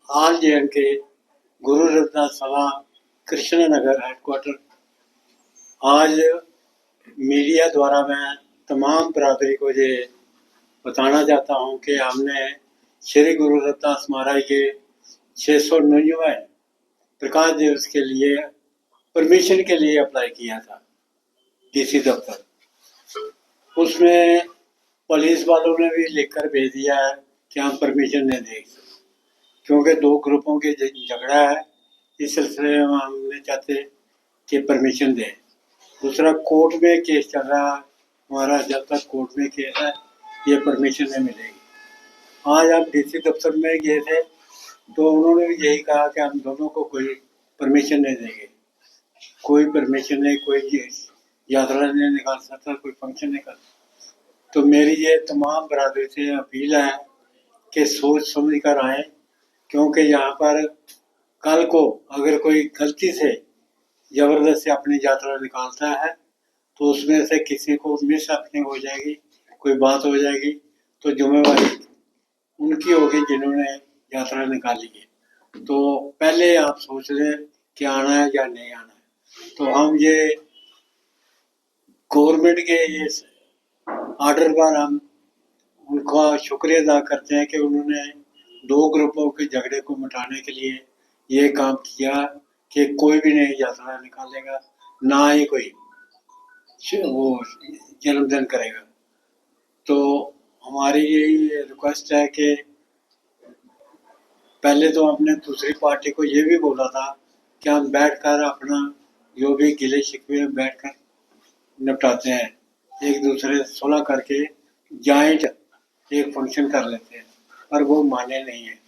आल जे and के गुरु रविदास सभा कृष्ण नगर headquarter. आज मीडिया द्वारा मैं तमाम बरादरी को ये बताना चाहता हूँ कि हमने श्री गुरु रविदास महाराज के 699वें प्रकाश दिवस के लिए परमिशन के लिए अप्लाई किया था डीसी दफ्तर। उसमें पुलिस वालों ने भी लिखकर भेज दिया है कि हम परमिशन नहीं देंगे, क्योंकि दो ग्रुपों के झगड़ा है। इस सिलसिले में हम नहीं चाहते कि परमिशन दें। दूसरा, कोर्ट में केस चल रहा है हमारा, जब तक कोर्ट में केस है ये परमिशन नहीं मिलेगी। आज हम डीसी दफ्तर में गए थे तो उन्होंने भी यही कहा कि हम दोनों को कोई परमिशन नहीं देंगे, कोई परमिशन नहीं, कोई यात्रा नहीं निकाल सकता, कोई फंक्शन नहीं कर। तो मेरी ये तमाम बरादरी से अपील है कि सोच समझ कर आए, क्योंकि यहाँ पर कल को अगर कोई गलती से जबरदस्ती अपनी यात्रा निकालता है तो उसमें से किसी को मिस हैपनिंग हो जाएगी, कोई बात हो जाएगी, तो जिम्मेवारी उनकी होगी जिन्होंने यात्रा निकाली है। तो पहले आप सोच लें कि आना है या नहीं आना है। तो हम ये गवर्नमेंट के ये ऑर्डर पर हम उनका शुक्रिया अदा करते हैं कि उन्होंने दो ग्रुपों के झगड़े को मिटाने के लिए ये काम किया कि कोई भी नहीं यात्रा निकालेगा, ना ही कोई वो जन्मदिन करेगा। तो हमारी यही रिक्वेस्ट है कि पहले तो हमने दूसरी पार्टी को ये भी बोला था कि हम बैठकर अपना जो भी गिले शिकवे बैठकर निपटाते हैं, एक दूसरे से सुलह करके जॉइंट एक फंक्शन कर लेते हैं, पर वो माने नहीं है।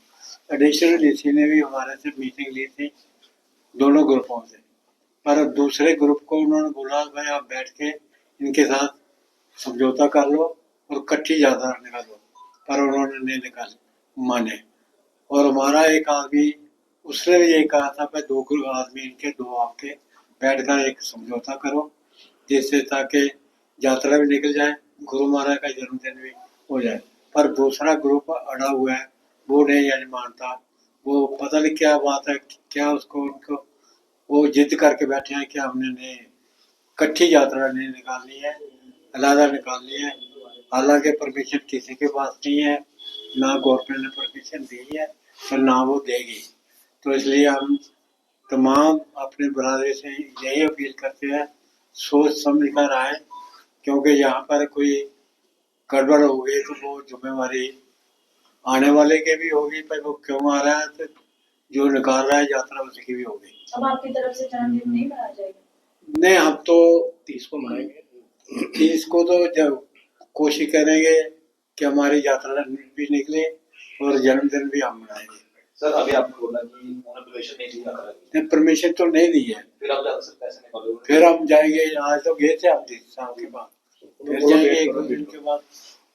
एडिशनल डीसी ने भी हमारे से मीटिंग ली थी दोनों ग्रुपों से, पर दूसरे ग्रुप को उन्होंने बोला भाई आप बैठ के इनके साथ समझौता कर लो और इकट्ठी यात्रा निकालो, पर उन्होंने नहीं माने। और हमारा एक आदमी उसने भी यही कहा था भाई दो आदमी इनके दो आपके बैठकर एक समझौता करो, जिससे ताकि यात्रा भी निकल जाए, गुरु महाराज का जन्मदिन भी हो जाए। पर दूसरा ग्रुप अड़ा हुआ है, वो नहीं मानता, वो पता नहीं क्या बात है, क्या उसको उनको वो जिद करके बैठे हैं कि हमने नहीं इकट्ठी यात्रा नहीं निकालनी है, अलग निकालनी है। हालांकि परमिशन किसी के पास नहीं है, ना गवर्नमेंट ने परमिशन दी है और ना वो देगी। तो इसलिए हम तमाम अपने बरादरी से यही अपील करते हैं, सोच समझ कर आए, क्योंकि यहाँ पर कोई गड़बड़ हो गई तो वो जिम्मेवारी आने वाले के भी होगी, पर वो क्यों आ रहा है, तो जो निकाल रहा है यात्रा उसकी भी होगी। अब आपकी तरफ से जन्मदिन नहीं मनाया जाएगा? नहीं, हम तो 30 को मनाएंगे। 30 को तो जब कोशिश करेंगे कि हमारी यात्रा भी निकले और जन्मदिन भी हम मनाएंगे। सर अभी आपने बोला कि उन्होंने परमिशन नहीं दी, परमिशन तो नहीं दी है, फिर आप जा सकते कैसे निकालोगे? फिर हम जाएंगे। आज तो गए थे आप 30 साल के बाद, फिर जाएंगे एक दो दिन के बाद।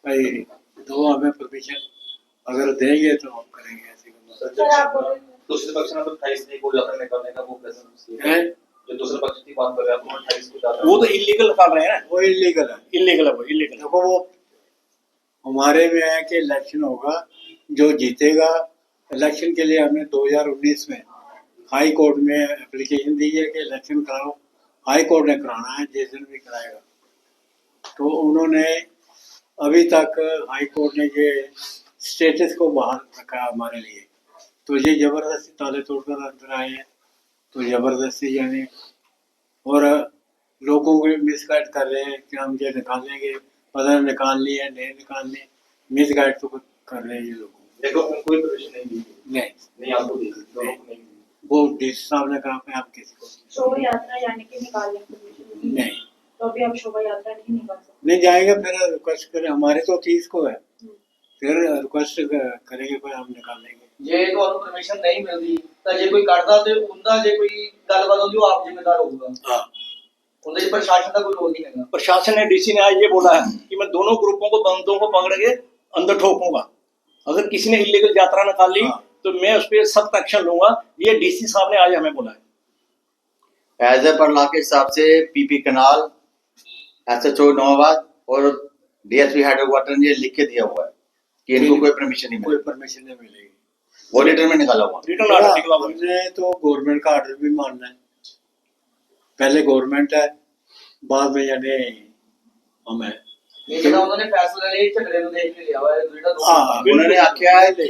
भाई दो हमें परमिशन अगर देंगे तो हम करेंगे ऐसी बात। दूसरे पक्ष ने तो 28 को यात्रा निकालने का वो प्रेजेंट है, जो दूसरे पक्ष की बात कर रहे हैं आप 28 को यात्रा, वो तो इलीगल निकाल रहे हैं ना, वो इलीगल है, इलीगल है, वो इलीगल। देखो वो हमारे में है कि इलेक्शन होगा, जो जीतेगा इलेक्शन के लिए हमने 2019 में हाई कोर्ट में एप्लीकेशन दी है कि इलेक्शन कराओ, हाई कोर्ट ने कराना है, जिस दिन भी कराएगा। तो उन्होंने अभी तक हाई कोर्ट ने ये स्टेटस को बाहर रखा हमारे लिए, तो ये जबरदस्ती ताले तोड़कर अंदर आए हैं, तो जबरदस्ती यानी और लोगों को मिसगाइड कर रहे हैं कि हम ये निकालेंगे, पता निकालनी है नहीं निकालनी, मिसगाइड तो कर रहे हैं ये लोग। देखो उनको भी परमिशन नहीं दी, नहीं आपको दी, दोनों को नहीं दी। वो डीसी साहब ने कहा कि आप किसी को शोभा यात्रा यानी कि निकालने की परमिशन नहीं, तो अभी आप शोभा यात्रा नहीं निकाल सकते। नहीं जाएंगे, फिर रिक्वेस्ट करें, हमारे तो 30 को है, फिर रिक्वेस्ट करेंगे फिर हम निकालेंगे। ਜੇ ਤੁਹਾਨੂੰ ਪਰਮਿਸ਼ਨ ਨਹੀਂ ਮਿਲਦੀ ਤਾਂ ਜੇ ਕੋਈ ਕੱਢਦਾ ਤੇ ਉਹਦਾ ਜੇ ਕੋਈ ਗੱਲਬਾਤ ਹੁੰਦੀ ਉਹ ਆਪ ਜ਼ਿੰਮੇਦਾਰ ਹੋਊਗਾ। हाँ, ਉਹਦੇ 'ਚ ਪ੍ਰਸ਼ਾਸਨ ਦਾ ਕੋਈ ਰੋਲ नहीं है। प्रशासन ने डीसी ने आज ये बोला है कि मैं दोनों ग्रुपों को बंदों को पकड़ के अंदर ठोकूंगा, अगर किसी ने इलीगल यात्रा निकाल ली तो मैं उस पर सख्त एक्शन लूंगा। ये डीसी साहब ने आज हमें बोला है। एज ए पर लॉ के हिसाब से पीपी कनाल, SHO नवाबाद और DSP हेडक्वार्टर ने लिख के दिया हुआ है कि इनको कोई परमिशन नहीं मिलेगी। कोई परमिशन नहीं मिलेगी। वो लेटर में निकाला हुआ। रिटर्न ऑर्डर निकला हुआ है। हमने तो गवर्नमेंट का ऑर्डर भी मानना है, पहले गवर्नमेंट है, बाद में यानी हम है। ਇਹ ਜਿਹੜਾ ਉਹਨਾਂ ਨੇ ਫੈਸਲਾ ਲਿਆ ਇਹ ਝਗੜੇ ਨੂੰ ਦੇਖ ਕੇ ਲਿਆ ਹੋਇਆ ਜਿਹੜਾ ਦੋ हाँ, उन्होंने आख्या है कि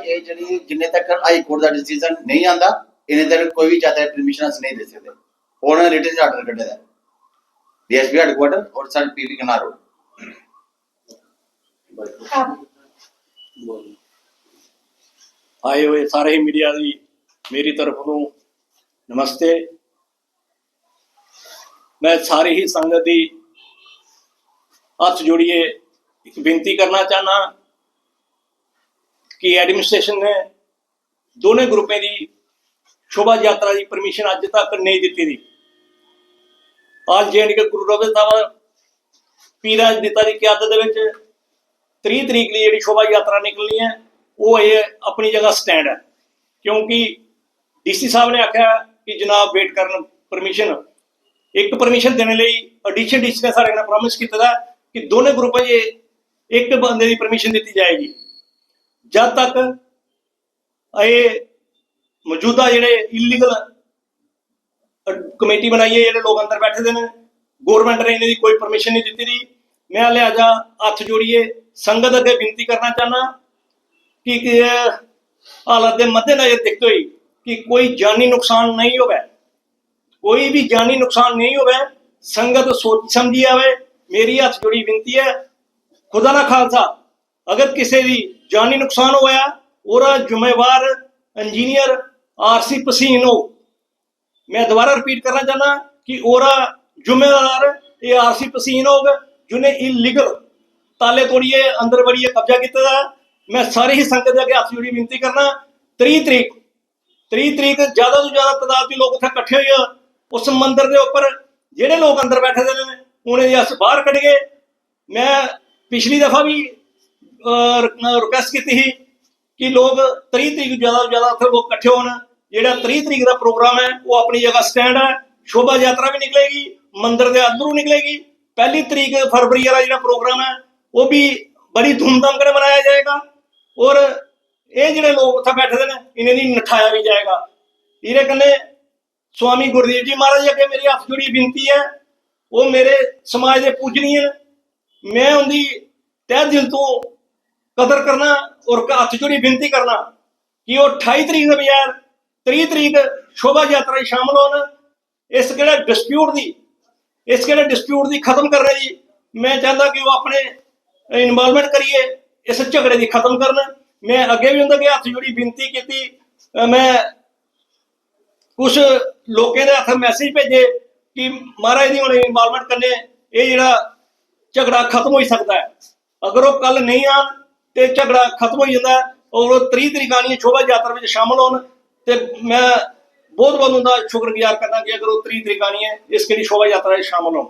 ये जड़ी जिन्ने तक हाई कोर्ट का डिसीजन नहीं आंदा इन्ने तक कोई भी चाहता है परमिशन अस नहीं दे सकते। उन्होंने रिटन ऑर्डर कटे दा डीएसपी हेडक्वार्टर और सर पीपी कनाल रोड। ਆਏ ਹੋਏ ਸਾਰੇ ਮੀਡੀਆ ਦੀ ਮੇਰੀ ਤਰਫ ਤੋਂ ਨਮਸਤੇ। ਮੈਂ ਸਾਰੇ ਹੀ ਸੰਗਤ ਦੀ ਹੱਥ ਜੋੜੀਏ ਇੱਕ ਬੇਨਤੀ ਕਰਨਾ ਚਾਹਨਾ ਕਿ ਐਡਮਿਨਿਸਟ੍ਰੇਸ਼ਨ ਨੇ ਦੋਨੇ ਗਰੁੱਪਾਂ ਦੀ ਸ਼ੋਭਾ ਯਾਤਰਾ ਦੀ ਪਰਮਿਸ਼ਨ ਅੱਜ ਤੱਕ ਨਹੀਂ ਦਿੱਤੀ ਦੀ। ਅੱਜ ਜੇ ਗੁਰੂ ਰਵਿਦਾਸ ਸਾਹਿਬ ਪੀਰਾਂ ਦਿੱਤਾ ਦੀ ਕਿਆਦਤ ਦੇ ਵਿੱਚ 30 ਤਰੀਕ ਲਈ ਜਿਹੜੀ ਸ਼ੋਭਾ ਯਾਤਰਾ ਨਿਕਲਣੀ ਹੈ ਉਹ ਇਹ ਆਪਣੀ ਜਗ੍ਹਾ ਸਟੈਂਡ ਹੈ, ਕਿਉਂਕਿ ਡੀਸੀ ਸਾਹਿਬ ਨੇ ਆਖਿਆ ਕਿ ਜਨਾਬ ਵੇਟ ਕਰਨ ਪਰਮਿਸ਼ਨ, ਇੱਕ ਪਰਮਿਸ਼ਨ ਦੇਣ ਲਈ ਐਡੀਸ਼ਨ ਡੀਸੀ ਨੇ ਸਾਡੇ ਨਾਲ ਪ੍ਰੋਮਿਸ ਕੀਤਾ ਦਾ ਕਿ ਦੋਨੇ ਗਰੁੱਪਾਂ 'ਚ ਇੱਕ ਬੰਦੇ ਦੀ ਪਰਮਿਸ਼ਨ ਦਿੱਤੀ ਜਾਏਗੀ। ਜਦ ਤੱਕ ਇਹ ਮੌਜੂਦਾ ਜਿਹੜੇ ਇਲੀਗਲ ਕਮੇਟੀ ਬਣਾਈ ਹੈ, ਜਿਹੜੇ ਲੋਕ ਅੰਦਰ ਬੈਠੇ ਦੇ ਨੇ, ਗੌਰਮੈਂਟ ਨੇ ਇਹਨਾਂ ਦੀ ਕੋਈ ਪਰਮਿਸ਼ਨ ਨਹੀਂ ਦਿੱਤੀ ਦੀ। ਮੈਂ ਲਿਹਾਜ਼ਾ ਹੱਥ ਜੋੜੀਏ ਸੰਗਤ ਅੱਗੇ ਬੇਨਤੀ ਕਰਨਾ ਚਾਹਨਾ ਕਿ ਹਾਲਾਤ ਦੇ ਮੱਦੇਨਜ਼ਰ ਦੇਖਦੇ ਹੋਏ ਕਿ ਕੋਈ ਜਾਨੀ ਨੁਕਸਾਨ ਨਹੀਂ ਹੋਵੇ, ਕੋਈ ਵੀ ਜਾਨੀ ਨੁਕਸਾਨ ਨਹੀਂ ਹੋਵੇ, ਸੰਗਤ ਸੋਚ ਸਮਝੀ ਆਵੇ। ਮੇਰੀ ਹੱਥ ਜੋੜੀ ਬੇਨਤੀ ਹੈ, ਖੁਦਾ ਨਾ ਖਾਲਸਾ ਅਗਰ ਕਿਸੇ ਦੀ ਜਾਨੀ ਨੁਕਸਾਨ ਹੋਇਆ ਉਹਦਾ ਜ਼ਿੰਮੇਵਾਰ ਇੰਜੀਨੀਅਰ ਆਰਸੀ ਪਸੀਨ ਹੋ। मैं दोबारा रिपीट करना चाहना कि ओरा जिम्मेदार ये आरसी पसीन होग जिन्हें इलीगल ताले तोड़िए अंदर बढ़िए कब्जा किया। मैं सारी ही संगत के हाथ जोड़ी विनती करना 30 तरीक ज्यादा तो ज्यादा तादाद के लोग उत्थे इकट्ठे हुए उस मंदिर के उपर जेडे लोग अंदर बैठे दे ने उन्हें अस बाहर कढ़िए। मैं पिछली दफा भी रिक्वेस्ट की थी कि लोग 30 तरीक ज्यादा तो ज्यादा उत्थे लोग इकट्ठे होने। ਜਿਹੜਾ 30 ਤਰੀਕ ਦਾ ਪ੍ਰੋਗਰਾਮ ਹੈ ਉਹ ਆਪਣੀ ਜਗ੍ਹਾ ਸਟੈਂਡ ਹੈ। ਸ਼ੋਭਾ ਯਾਤਰਾ ਵੀ ਨਿਕਲੇਗੀ, ਮੰਦਿਰ ਦੇ ਅੰਦਰੋਂ ਨਿਕਲੇਗੀ। 1 ਤਰੀਕ ਫਰਵਰੀ ਵਾਲਾ ਜਿਹੜਾ ਪ੍ਰੋਗਰਾਮ ਹੈ ਉਹ ਵੀ ਬੜੀ ਧੂਮਧਾਮ ਨਾਲ ਮਨਾਇਆ ਜਾਏਗਾ ਔਰ ਇਹ ਜਿਹੜੇ ਲੋਕ ਉੱਥੇ ਬੈਠੇ ਨੇ ਇਹਨਾਂ ਦੀ ਨਠਾਇਆ ਵੀ ਜਾਏਗਾ। ਇਹਦੇ ਕੰਨੇ ਸਵਾਮੀ ਗੁਰਦੇਵ ਜੀ ਮਹਾਰਾਜ ਅੱਗੇ ਮੇਰੀ ਹੱਥ ਜੋੜੀ ਬੇਨਤੀ ਹੈ, ਉਹ ਮੇਰੇ ਸਮਾਜ ਦੇ ਪੂਜਨੀਏ ਨੇ, ਮੈਂ ਉਹਦੀ ਤਹਿ ਦਿਲ ਤੋਂ ਕਦਰ ਕਰਨਾ ਔਰ ਹੱਥ ਜੋੜੀ ਬੇਨਤੀ ਕਰਨਾ ਕਿ ਉਹ 28 ਤਰੀਕ ਦੇ ਬਜਾਏ 30 ਤਰੀਕ ਸ਼ੋਭਾ ਯਾਤਰਾ ਵਿੱਚ ਸ਼ਾਮਲ ਹੋਣ। ਇਸ ਕਿਹੜੇ ਡਿਸਪਿਊਟ ਦੀ ਖਤਮ ਕਰਨੇ ਦੀ ਮੈਂ ਚਾਹੁੰਦਾ ਕਿ ਉਹ ਆਪਣੇ ਇਨਵੋਲਵਮੈਂਟ ਕਰੀਏ, ਇਸ ਝਗੜੇ ਦੀ ਖਤਮ ਕਰਨ। ਮੈਂ ਅੱਗੇ ਵੀ ਉਹਨਾਂ ਦੇ ਹੱਥ ਜੋੜੀ ਬੇਨਤੀ ਕੀਤੀ, ਮੈਂ ਕੁਝ ਲੋਕਾਂ ਦੇ ਹੱਥ ਮੈਸੇਜ ਭੇਜੇ ਕਿ ਮਹਾਰਾਜ ਦੀ ਹੁਣ ਇਨਵੋਲਵਮੈਂਟ ਕਰਨੇ ਇਹ ਜਿਹੜਾ ਝਗੜਾ ਖਤਮ ਹੋ ਸਕਦਾ ਹੈ। ਅਗਰ ਉਹ ਕੱਲ ਨਹੀਂ ਆਉਣ ਤੇ ਝਗੜਾ ਖਤਮ ਹੋ ਜਾਂਦਾ ਔਰ 30 ਤਰੀਕ ਆਉਣੀ ਸ਼ੋਭਾ ਯਾਤਰਾ ਵਿੱਚ ਸ਼ਾਮਲ ਹੋਣ। ਤੇ ਮੈਂ ਬਹੁਤ ਉਹਨਾਂ ਦਾ ਸ਼ੁਕਰਗੁਜ਼ਾਰ ਕਰਨਾ ਕਿ ਅਗਰ ਉਹ 30 ਤਰੀਕ ਆਉਣੀ ਹੈ ਇਸ ਕੇ ਲਈ ਸ਼ੋਭਾ ਯਾਤਰਾ ਵਿੱਚ ਸ਼ਾਮਲ ਹੋਣ।